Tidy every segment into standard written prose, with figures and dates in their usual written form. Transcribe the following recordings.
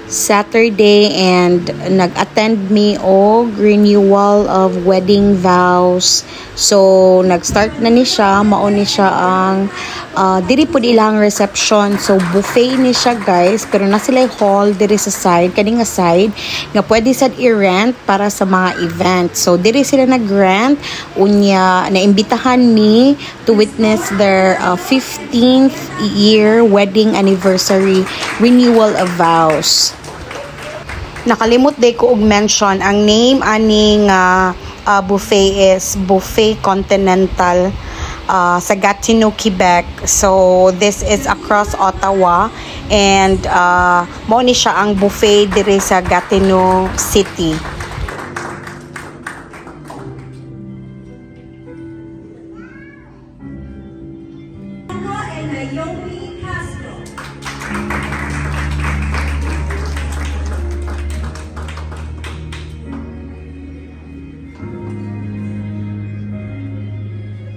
Saturday and nag-attend me og renewal of wedding vows. So nag-start na ni siya, mao ni siya ang diri pud ilang reception. So buffet ni siya guys, pero na sila hall diri sa side, kaning nga side nga pwede sad i-rent para sa mga event. So diri sila nag-rent unya, naimbitahan me to witness their 15th year wedding anniversary renewal of vows. Nakalimot day ko og mention ang name aning buffet is Buffet Continental sa Gatineau, Quebec. So this is across Ottawa and mao ni siya ang buffet diri sa Gatineau City.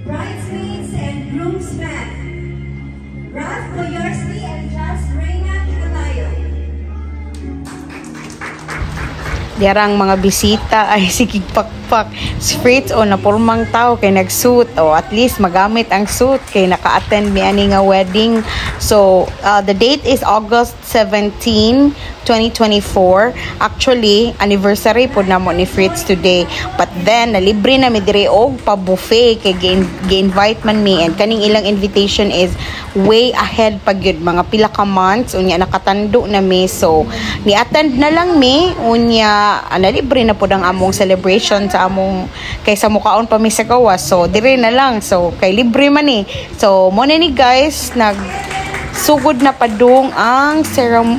Bridesmaids and groomsmen, Ralph Boyarsky and Just Reina Calayo. Diarang mga bisita ay sige pakpak. Si Fritz o napurmang tao kay nagsuit o at least magamit ang suit kay naka-attend mi ani nga wedding. So the date is August 17, 2024. Actually, anniversary po namo ni Fritz today. But then, nalibre na mi dire og pa-buffet kay gi-invite man mi and kaning ilang invitation is way ahead pag yun, mga pila ka months unya nakatando na mi. So, ni-attend na lang mi unya nalibre na po ang among celebration sa among kaysa mukaon pa mi sa gawas. So, dire na lang. So, kay libre man ni. So, mo na ni guys, sugod na padung ang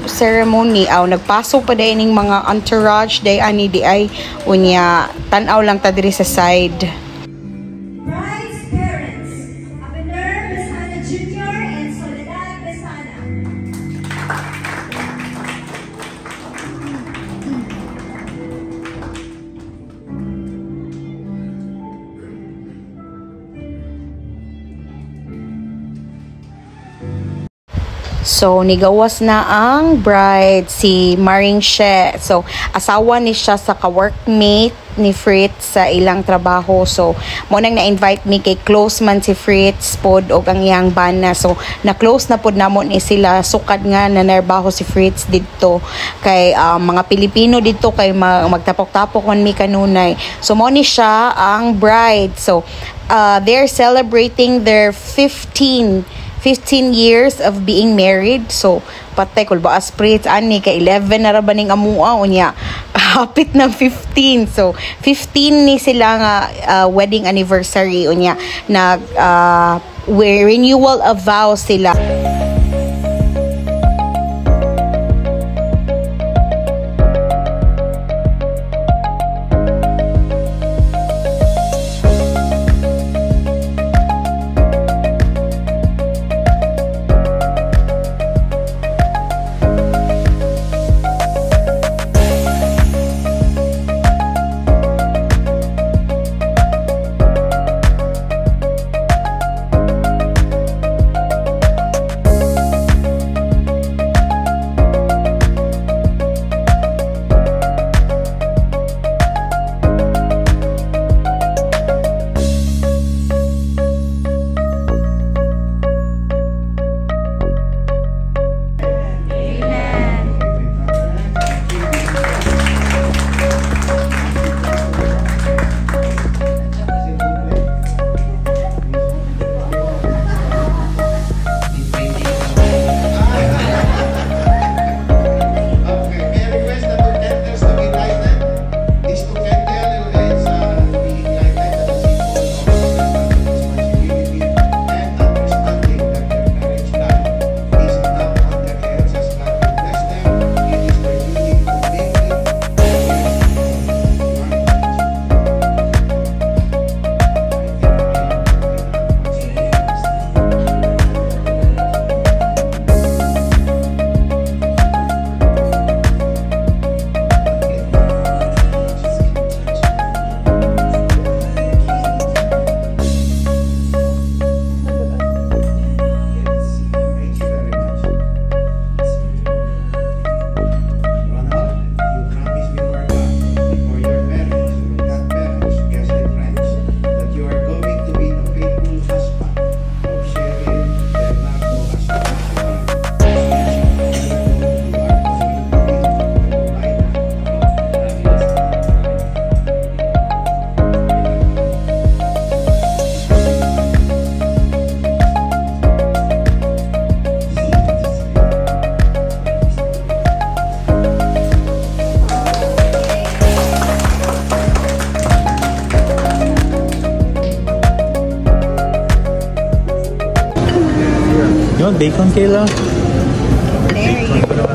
ceremony nagpasok pa day ning mga entourage day ani di ay unya tan-aw lang ta diri sa side. Bride's parents, Abner Besana Jr. and Soledad Besana. So, nigawas na ang bride, si Maring She. So, asawa ni siya sa ka-workmate ni Fritz sa ilang trabaho. So, mo nang na-invite me kay close man si Fritz pod og ang iyang bana. So, na-close na pod namon ni sila. Sukad nga na narbaho si Fritz dito. Kay mga Pilipino dito kay magtapok-tapok man mi kanunay. So, mo ni siya ang bride. So, they're celebrating their 15 years of being married. So, patay kul ba Fritz ani kay 11 na ra baning amua unya. Hapit ng 15. So, 15 ni sila nga wedding anniversary unya nag renewal of vows sila. bacon, Kayla? Bacon?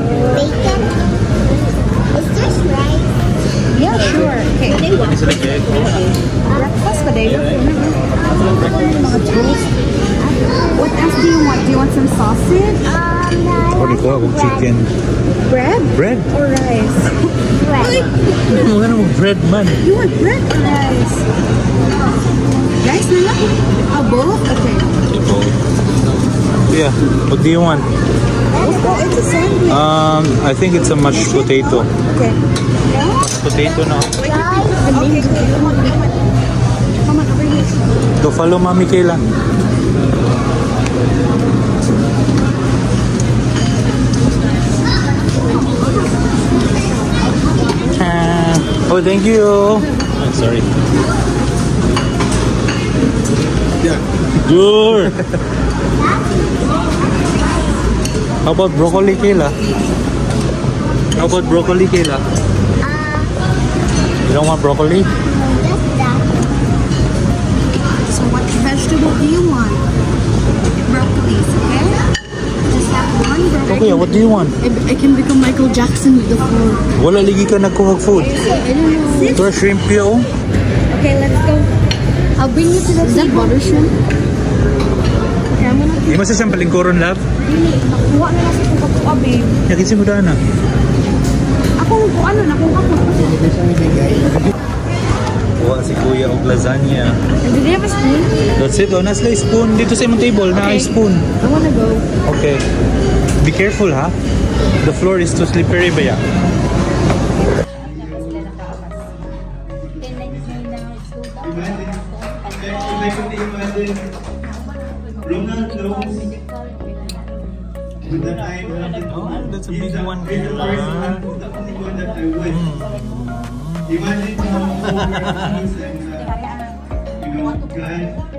Is this rice? Yeah, sure. Okay. Breakfast ba day? Mga toast. What else do you want? Do you want some sausage? Or ito akong chicken. Bread? Bread? Or rice? Bread. Mga naman bread man. You want bread or rice? Rice na lang? Both? Okay. Yeah. What do you want? Oh, it's a sandwich. I think it's a mashed potato. Okay. Potato na. Okay. Come on, over here. Go follow Mami Kayla. Oh, thank you. I'm sorry. Sure. How about broccoli, Kayla? How about broccoli, Kayla? You don't want broccoli? Just that. So what vegetable do you want? Broccoli, okay? Just have one broccoli. Okay, what do you want? I can become Michael Jackson with the food. Wala lagi ka nagkuhag food. I don't know. Ito shrimp yun. Okay, let's go. I'll bring you to the Is that butter shrimp? Okay, I'm gonna... Di mo sa siyang palingkuron, love? Nakuha na nasa kuha babe. Yakin si Mudana. Ako, ano, nakuha ko. Kuha si Kuya og lasagna. Do they have a spoon? That's it. Oh, nasa spoon. Dito sa imong table, na Okay. spoon. I wanna go. Okay. Be careful, ha? The floor is too slippery ba ya? Oh, that's a big one. Imagine how overwhelmed and God